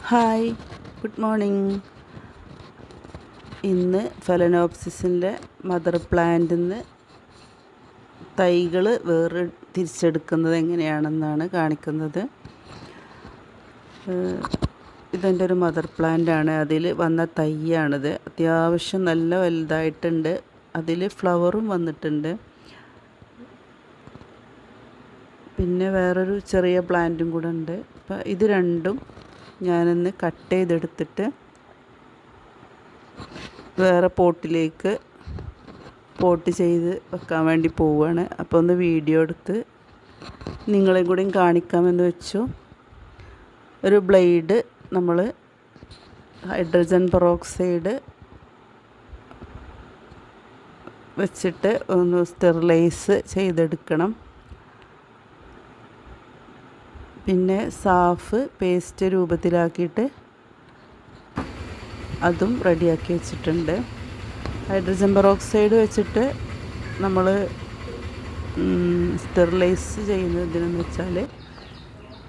Hi, good morning. ഇന്ന് ഫലനോപ്സിസിൻ്റെ mother പ്ലാന്റിൽ നിന്ന് തൈകൾ തിരിച്ചെടുക്കുന്നത് എങ്ങനെയാണെന്നാണ് കാണിക്കുന്നത്. ഇതെൻ്റെ ഒരു മദർ പ്ലാന്റാണ്. അതിൽ വന്ന തൈയാണിത്. അത്യാവശ്യം നല്ല വലുതായിട്ടുണ്ട്. അതിൽ ഫ്ലവറും വന്നിട്ടുണ്ട്. പിന്നെ വേറൊരു ചെറിയ പ്ലാന്റും കൂടെ ഉണ്ട്. അപ്പോൾ ഇത് രണ്ടും ഞാനൊന്ന് കട്ട് ചെയ്തെടുത്തിട്ട് വേറെ പോട്ടിലേക്ക് പോട്ട് ചെയ്ത് വെക്കാൻ വേണ്ടി പോവുകയാണ്. അപ്പോൾ ഒന്ന് വീഡിയോ എടുത്ത് നിങ്ങളെയും കൂടെയും കാണിക്കാമെന്ന് വെച്ചു. ഒരു ബ്ലേഡ് നമ്മൾ ഹൈഡ്രജൻ പെറോക്സൈഡ് വെച്ചിട്ട് ഒന്ന് സ്റ്റെറിലൈസ് ചെയ്തെടുക്കണം. പിന്നെ സാഫ് പേസ്റ്റ് രൂപത്തിലാക്കിയിട്ട് അതും റെഡിയാക്കി വെച്ചിട്ടുണ്ട്. ഹൈഡ്രജൻ പെറോക്സൈഡ് വെച്ചിട്ട് നമ്മൾ സ്റ്റെറിലൈസ് ചെയ്യുന്നതിനെന്ന് വെച്ചാൽ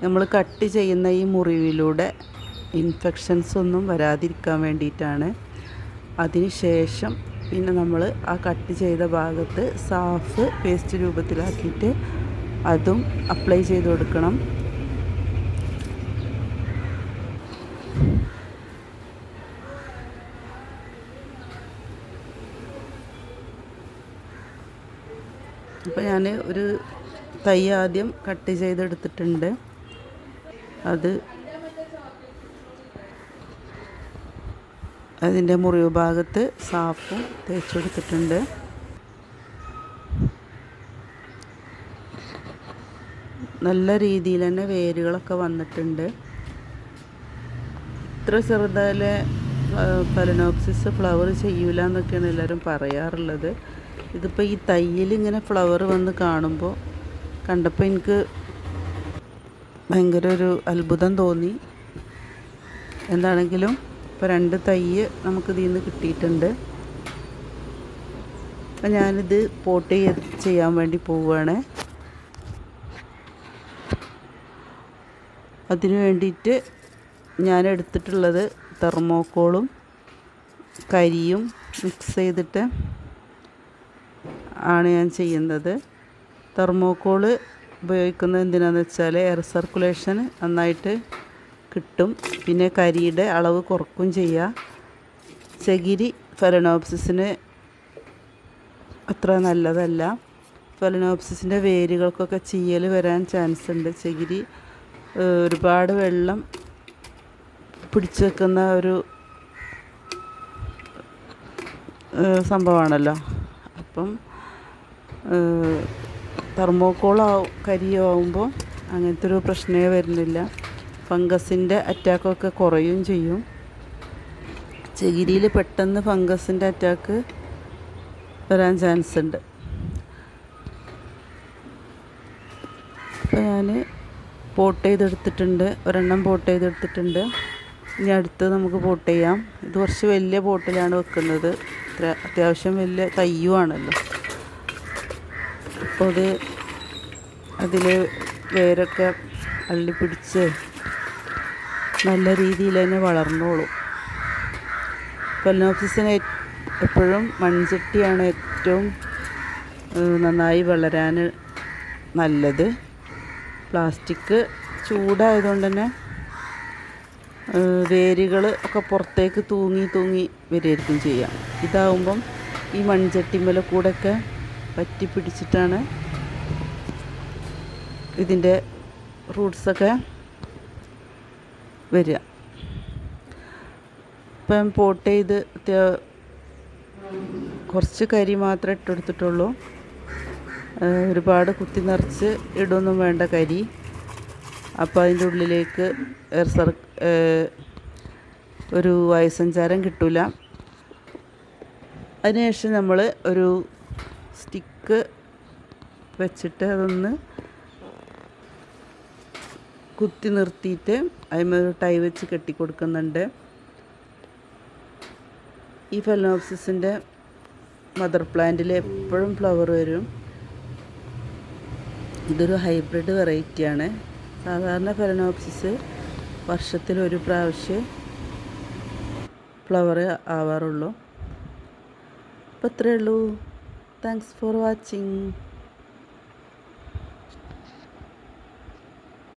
നമ്മൾ കട്ട് ചെയ്യുന്ന ഈ മുറിവിലൂടെ ഇൻഫെക്ഷൻസ് ഒന്നും വരാതിരിക്കാൻ വേണ്ടിയിട്ടാണ്. അതിന് ശേഷം പിന്നെ നമ്മൾ ആ കട്ട് ചെയ്ത ഭാഗത്ത് സാഫ് പേസ്റ്റ് രൂപത്തിലാക്കിയിട്ട് അതും അപ്ലൈ ചെയ്ത് കൊടുക്കണം. അപ്പോൾ ഞാൻ ഒരു തൈ ആദ്യം കട്ട് ചെയ്തെടുത്തിട്ടുണ്ട്. അതിൻ്റെ മുറിവ് ഭാഗത്ത് സാഫും തേച്ചെടുത്തിട്ടുണ്ട്. നല്ല രീതിയിൽ തന്നെ വേരുകളൊക്കെ വന്നിട്ടുണ്ട്. ഇത്ര ചെറുതായാലേ ഫലനോപ്സിസ് ഫ്ലവർ ചെയ്യൂല എന്നൊക്കെയാണ് എല്ലാവരും പറയാറുള്ളത്. ഇതിപ്പോൾ ഈ തയ്യിൽ ഇങ്ങനെ ഫ്ലവർ വന്ന് കണ്ടപ്പോൾ എനിക്ക് ഭയങ്കര ഒരു അത്ഭുതം തോന്നി. എന്താണെങ്കിലും ഇപ്പോൾ 2 തൈ നമുക്ക് ഇതിൽ നിന്ന് കിട്ടിയിട്ടുണ്ട്. അപ്പം ഞാനിത് പോട്ട് ചെയ്യാൻ വേണ്ടി പോവുകയാണ്. അതിന് വേണ്ടിയിട്ട് ഞാൻ എടുത്തിട്ടുള്ളത് തെർമോക്കോളും കരിയും മിക്സ് ചെയ്തിട്ട് ആണ് ഞാൻ ചെയ്യുന്നത്. തെർമോക്കോൾ ഉപയോഗിക്കുന്നത് എന്തിനാണെന്ന് വെച്ചാൽ എയർ സർക്കുലേഷൻ നന്നായിട്ട് കിട്ടും. പിന്നെ കരിയുടെ അളവ് കുറക്കും ചെയ്യുക. ചകിരി ഫലനോപ്സിസിന് അത്ര നല്ലതല്ല. ഫലനോപ്സിസിൻ്റെ വേരുകൾക്കൊക്കെ ചീയൽ വരാൻ ചാൻസ് ഉണ്ട്. ചകിരി ഒരുപാട് വെള്ളം പിടിച്ചു വെക്കുന്ന ഒരു സംഭവമാണല്ലോ. അപ്പം തെർമോക്കോളോ കരിയോ ആവുമ്പോൾ അങ്ങനത്തെ ഒരു പ്രശ്നമേ വരുന്നില്ല. ഫംഗസിൻ്റെ അറ്റാക്കൊക്കെ കുറയും ചെയ്യും. ചകിരിയിൽ പെട്ടെന്ന് ഫംഗസിൻ്റെ അറ്റാക്ക് വരാൻ ചാൻസ് ഉണ്ട്. അപ്പോൾ ഞാൻ പോട്ട് ചെയ്തെടുത്തിട്ടുണ്ട്. ഒരെണ്ണം പോട്ട് ചെയ്തെടുത്തിട്ടുണ്ട്. ഇനി അടുത്ത് നമുക്ക് പോട്ട് ചെയ്യാം. ഇത് കുറച്ച് വലിയ പോട്ടിലാണ് വെക്കുന്നത്. അത്യാവശ്യം വലിയ തയ്യുമാണല്ലോ. അപ്പോൾ അതിൽ വേരൊക്കെ അള്ളിപ്പിടിച്ച് നല്ല രീതിയിൽ തന്നെ വളർന്നോളും. ഫലനോപ്സിസിന് എപ്പോഴും മൺചട്ടിയാണ് ഏറ്റവും നന്നായി വളരാൻ നല്ലത്. പ്ലാസ്റ്റിക് ചൂടായതുകൊണ്ട് തന്നെ വേരുകൾ ഒക്കെ പുറത്തേക്ക് തൂങ്ങി വരികയായിരിക്കും ചെയ്യാം. ഇതാവുമ്പം ഈ മൺചട്ടിമ്മൽ കൂടെയൊക്കെ പറ്റി പിടിച്ചിട്ടാണ് ഇതിൻ്റെ റൂട്ട്സൊക്കെ വരിക. ഇപ്പം പോട്ട് ചെയ്ത് കുറച്ച് കരി മാത്രമേ ഇട്ടെടുത്തിട്ടുള്ളൂ. ഒരുപാട് കുത്തി നിറച്ച് ഇടൊന്നും വേണ്ട കരി. അപ്പോൾ അതിൻ്റെ ഉള്ളിലേക്ക് ഒരു വായുസഞ്ചാരം കിട്ടില്ല. അതിനുശേഷം നമ്മൾ ഒരു സ്റ്റിക്ക് വെച്ചിട്ട് അതൊന്ന് കുത്തി നിർത്തിയിട്ട് അതിന്മേൽ ടൈ വെച്ച് കെട്ടിക്കൊടുക്കുന്നുണ്ട്. ഈ ഫലനോപ്സിസിൻ്റെ മദർ പ്ലാന്റിൽ എപ്പോഴും ഫ്ലവർ വരും. ഇതൊരു ഹൈബ്രിഡ് വെറൈറ്റിയാണ്. സാധാരണ ഫലനോപ്സിസ് വർഷത്തിൽ ഒരു പ്രാവശ്യം ഫ്ലവർ ആവാറുള്ളൂ. അപ്പോൾ ഇത്രയേ ഉള്ളൂ. Thanks for watching.